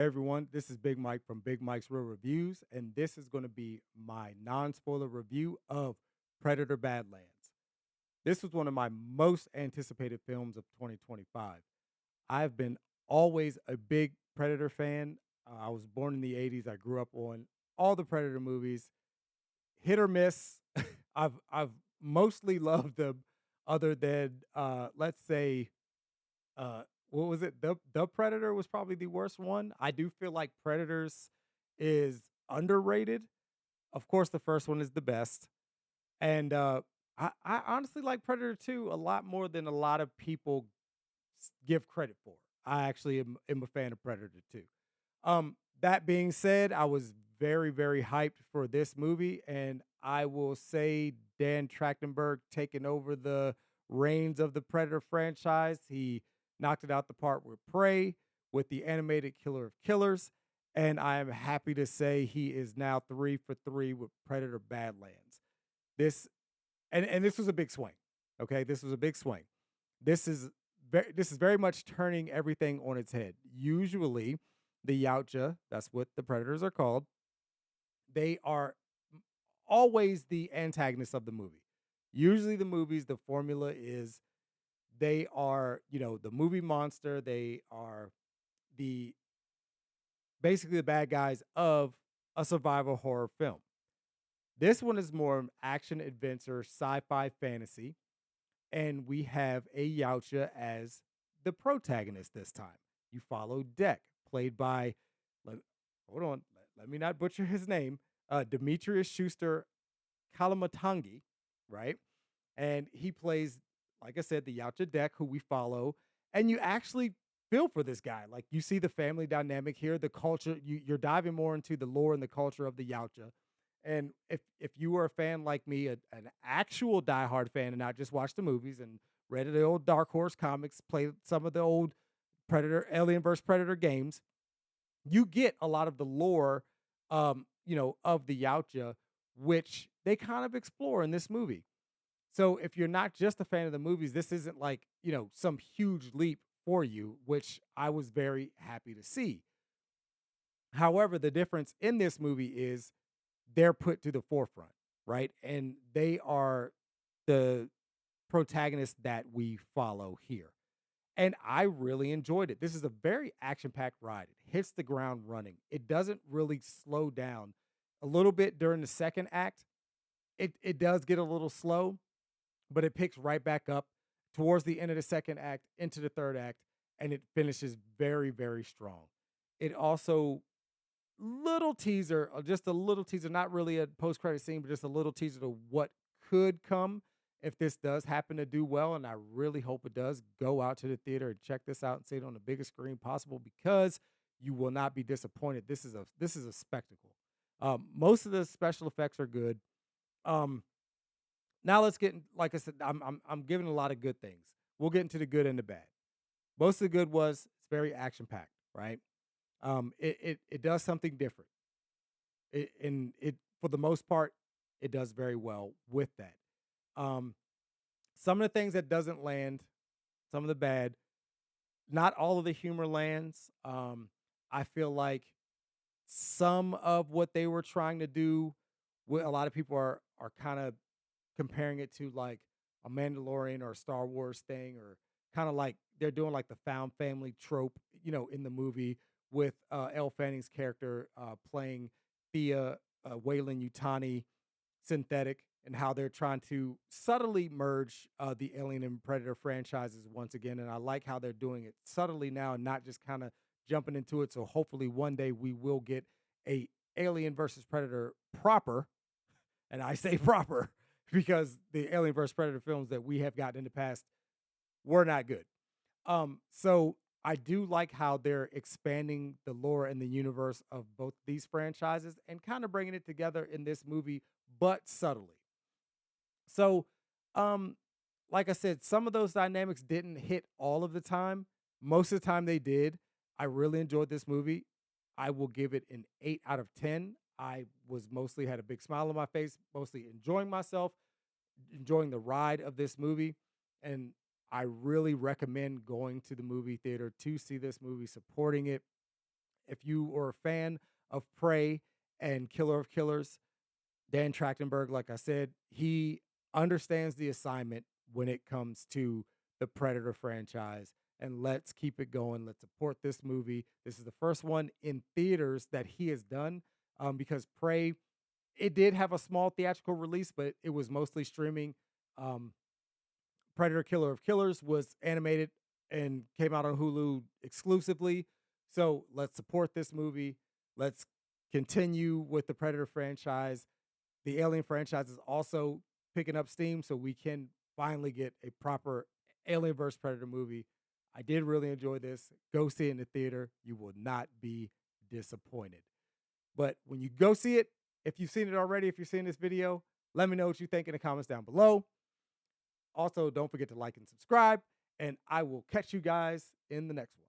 Everyone, this is Big Mike from Big Mike's Real Reviews, and this is going to be my non spoiler review of Predator Badlands. This was one of my most anticipated films of 2025. I've been always a big Predator fan. I was born in the 80s. I grew up on all the Predator movies, hit or miss. I've mostly loved them, other than let's say what was it? The Predator was probably the worst one. I do feel like Predators is underrated. Of course, the first one is the best. And I honestly like Predator 2 a lot more than a lot of people give credit for. I actually am a fan of Predator 2. That being said, I was very, very hyped for this movie, and I will say Dan Trachtenberg taking over the reins of the Predator franchise. He knocked it out the park with Prey, with the animated Killer of Killers, and I am happy to say he is now 3 for 3 with Predator Badlands. This and this was a big swing. Okay, this was a big swing. This is very much turning everything on its head. Usually, the Yautja, that's what the predators are called, they are always the antagonists of the movie. Usually, the movies, the formula is they are, the movie monster. They are the basically the bad guys of a survival horror film. This one is more action adventure, sci-fi fantasy, and we have a Yautja as the protagonist this time. You follow Deck, played by, let, hold on, let me not butcher his name, Dimitrius Schuster-Koloamatangi, right? And he plays, like I said, the Yautja Deck, who we follow, and you actually feel for this guy. Like you see the family dynamic here, the culture. You're diving more into the lore and the culture of the Yautja. And if you were a fan like me, an actual diehard fan, and not just watched the movies and read the old Dark Horse comics, played some of the old Predator, Alien vs Predator games, you get a lot of the lore, of the Yautja, which they kind of explore in this movie. So if you're not just a fan of the movies, this isn't like some huge leap for you, which I was very happy to see. However, the difference in this movie is they're put to the forefront, right? And they are the protagonists that we follow here. And I really enjoyed it. This is a very action-packed ride. It hits the ground running. It doesn't really slow down. A little bit during the second act, it does get a little slow, but it picks right back up towards the end of the second act into the third act, and it finishes very, very strong. It also little teaser, just a little teaser, not really a post-credit scene, but just a little teaser to what could come if this does happen to do well, and I really hope it does. Go out to the theater and check this out and see it on the biggest screen possible because you will not be disappointed. This is a spectacle. Most of the special effects are good. Um, Now let's get like I said, I'm giving a lot of good things. We'll get into the good and the bad. Most of the good was it's very action packed, right? It does something different. And it for the most part, it does very well with that. Um, some of the things that doesn't land, some of the bad, not all of the humor lands. I feel like some of what they were trying to do, what a lot of people are kind of comparing it to like a Mandalorian or a Star Wars thing, or kind of like they're doing like the found family trope, in the movie with Elle Fanning's character playing Thea Wayland Utani synthetic, and how they're trying to subtly merge the Alien and Predator franchises once again. And I like how they're doing it subtly now and not just kind of jumping into it. So hopefully one day we will get a Alien versus Predator proper, and I say proper because the Alien vs Predator films that we have gotten in the past were not good. So I do like how they're expanding the lore and the universe of both these franchises and kind of bringing it together in this movie, but subtly. So, um, like I said, some of those dynamics didn't hit all of the time. Most of the time they did. I really enjoyed this movie. I will give it an 8 out of 10. I was mostly had a big smile on my face, mostly enjoying myself, enjoying the ride of this movie. And I really recommend going to the movie theater to see this movie, supporting it. If you are a fan of Prey and Killer of Killers, Dan Trachtenberg, like I said, he understands the assignment when it comes to the Predator franchise. And let's keep it going. Let's support this movie. This is the first one in theaters that he has done, because Prey, it did have a small theatrical release, but it was mostly streaming. Um, Predator Killer of Killers was animated and came out on Hulu exclusively. So let's support this movie. Let's continue with the Predator franchise. The Alien franchise is also picking up steam, so we can finally get a proper Alien vs. Predator movie. I did really enjoy this. Go see it in the theater. You will not be disappointed. But when you go see it, if you've seen it already, if you're seeing this video, let me know what you think in the comments down below. Also, don't forget to like and subscribe, and I will catch you guys in the next one.